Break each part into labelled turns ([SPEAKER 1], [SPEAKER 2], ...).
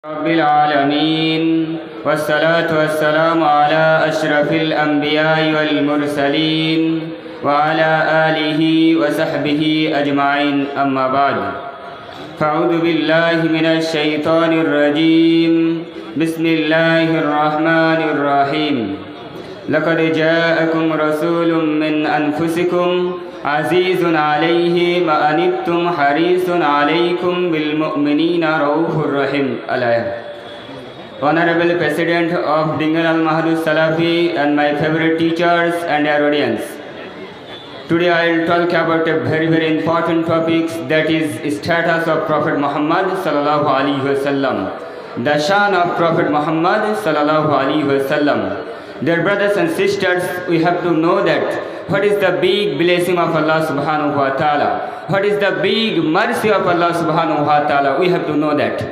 [SPEAKER 1] रब्बिल आलमीन वस्सलातु वस्सलामु अला अशरफिल अंबियाइ वल मुरसलीन व अला आलिहि व सहबिहि अजमाइन अम्मा बाद फ़अऊज़ु बिल्लाहि मिनश शैतानिर रजीम बिस्मिल्लाहिर रहमानिर रहीम लक़द जाअकुम रसूलुम मिन अनफुसिकुम अज़ीज़ुन अलैहि मा अनित्तुम हरीसुन अलैकुम बिल मुमिनीना रऊफ़ुर रहीम अलैह। Honorable President of Dingal Al Mahadus Salafi and my favorite teachers and our audience. Today I will talk about a very important topic, that is status of Prophet Muhammad sallallahu alaihi wasallam. The shan of Prophet Muhammad sallallahu alaihi wasallam. Dear brothers and sisters, we have to know that what is the big blessing of Allah subhanahu wa ta'ala, what is the big mercy of Allah subhanahu wa ta'ala. We have to know that.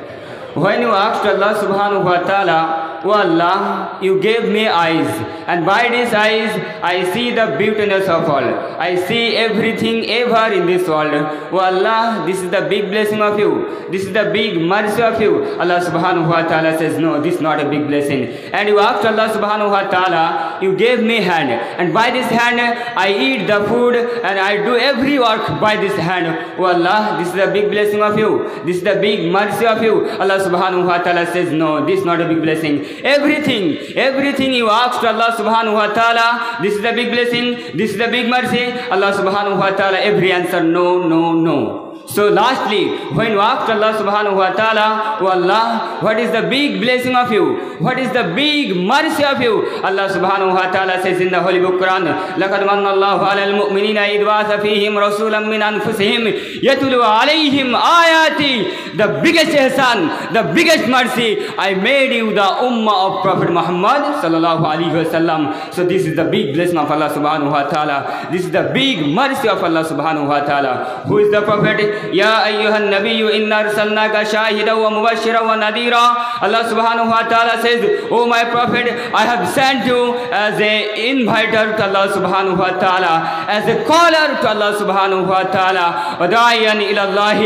[SPEAKER 1] When you asked Allah subhanahu wa ta'ala, "Oh Allah, you gave me eyes, and by these eyes I see the beautiness of all. I see everything ever in this world. Oh Allah, this is the big blessing of you. This is the big mercy of you." Allah subhanahu wa ta'ala says, "No, this is not a big blessing." And you asked Allah subhanahu wa ta'ala, "You gave me hand, and by this hand I eat the food and I do every work by this hand. Oh Allah, this is the big blessing of you. This is the big mercy of you." Allah subhanahu wa ta'ala says, "No, this is not a big blessing. Everything you asked Allah subhanahu wa ta'ala, this is the big blessing, this is the big mercy." Allah subhanahu wa ta'ala every answer, no. So lastly, when you asked Allah subhanahu wa ta'ala, "Oh Allah, what is the big blessing of you? What is the big mercy of you?" Allah subhanahu wa ta'ala says in the Holy Book Quran, "Laqad manna Allahu 'alal mu'minina idh ba'atha fihim rasulan min anfusihim yatlu 'alayhim ayati." The biggest ihsan, the biggest mercy, I made you the ummah of Prophet Muhammad sallallahu alaihi wasallam. So this is the big blessing of Allah subhanahu wa ta'ala. This is the big mercy of Allah subhanahu wa ta'ala. Who is the Prophet? Ya ayyuhan nabiyyu inna arsalnaka shahidan wa mubashiran wa nadira. Allah subhanahu wa ta'ala says, "Oh my Prophet, I have sent you as a inviter to Allah subhanahu wa ta'ala, as a caller to Allah subhanahu wa ta'ala, wa da'iyan ila Allah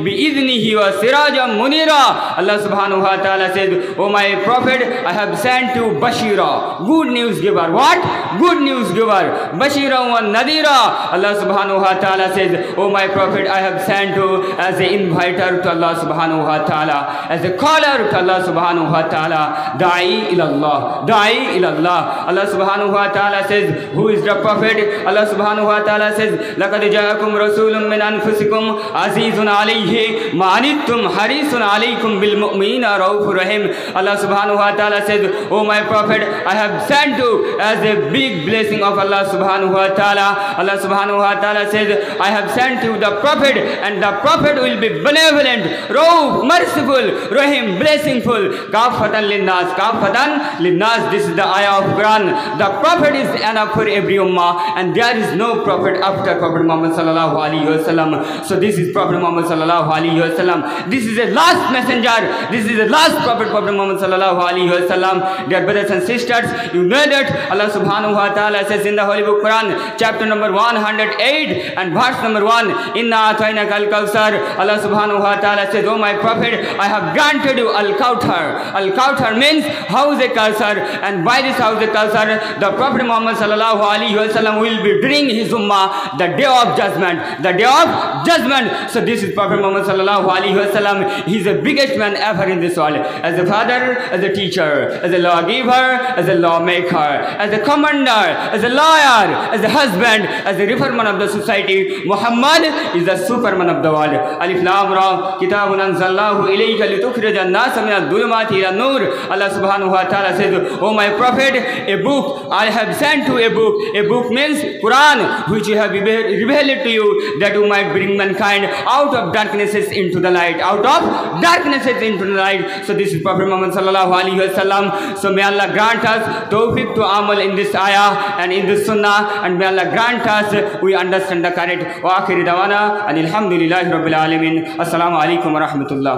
[SPEAKER 1] bi idnihi wa sirajan munira." Allah subhanahu wa ta'ala says, "Oh my Prophet, I have sent you bashira, good news giver." What? Good news giver. Bashira wa nadira. Allah subhanahu wa ta'ala says, "Oh my Prophet, I have sent you as an inviter to Allah subhanahu wa ta'ala, as a caller to Allah subhanahu wa ta'ala, da'i ila Allah. Allah subhanahu wa ta'ala says, who is the Prophet? Allah subhanahu wa ta'ala says, "Laqad ja'akum rasulun min anfusikum azizun alayhi ma anittum harisun alaykum bil mu'minina ra'ufur rahim." Allah subhanahu wa ta'ala says, "Oh my Prophet, I have sent you as a big blessing of Allah subhanahu wa ta'ala." Allah subhanahu wa ta'ala says, "I have sent you the Prophet, and the Prophet will be benevolent, Rauf, merciful, Rahim, blessingful, Kafatan linnas. This is the ayah of Quran. The Prophet is enough for every ummah, and there is no Prophet after Prophet Muhammad sallallahu alaihi wasallam. So this is Prophet Muhammad sallallahu alaihi wasallam. This is the last messenger. This is the last Prophet Muhammad sallallahu alaihi wasallam. Dear brothers and sisters, you know that Allah subhanahu wa ta'ala says in the Holy Book Quran, chapter number 108 and verse number 1, "Inna atainaka al-Kawthar." Allah subhanahu wa ta'ala says, "Oh my Prophet, I have granted you al-Kawthar." Al-Kawthar means house a Kawthar, and by this house a Kawthar, the Prophet Muhammad sallallahu alaihi wasallam will be bringing his ummah the day of judgment. The day of judgment. So this is Prophet Muhammad sallallahu alaihi wasallam. He is the biggest man ever in this world. As a father, as a teacher, as a lawgiver, as a lawmaker, as a commander, as a lawyer, as a husband, as a reformer of the society, Muhammad is the superman of the world. Alif Lam Ra, Kitabun anzalnahu ilayka litukhrijan nasa min adh-dhulumati ila an-nur. Allah subhanahu wa ta'ala says, "Oh my Prophet, a book, I have sent you a book." A book means Quran, which you have revealed to you, that you might bring mankind out of darknesses into the light. Out of darknesses into the light. So this is Prophet Muhammad sallallahu alaihi wasallam. So may Allah grant us tawfiq to amal in this ayah and in this sunnah, and may Allah grant us we understand the correct. Wa akhir dawana alhamdulillahi rabbil alamin. Assalamu alaikum wa rahmatullah.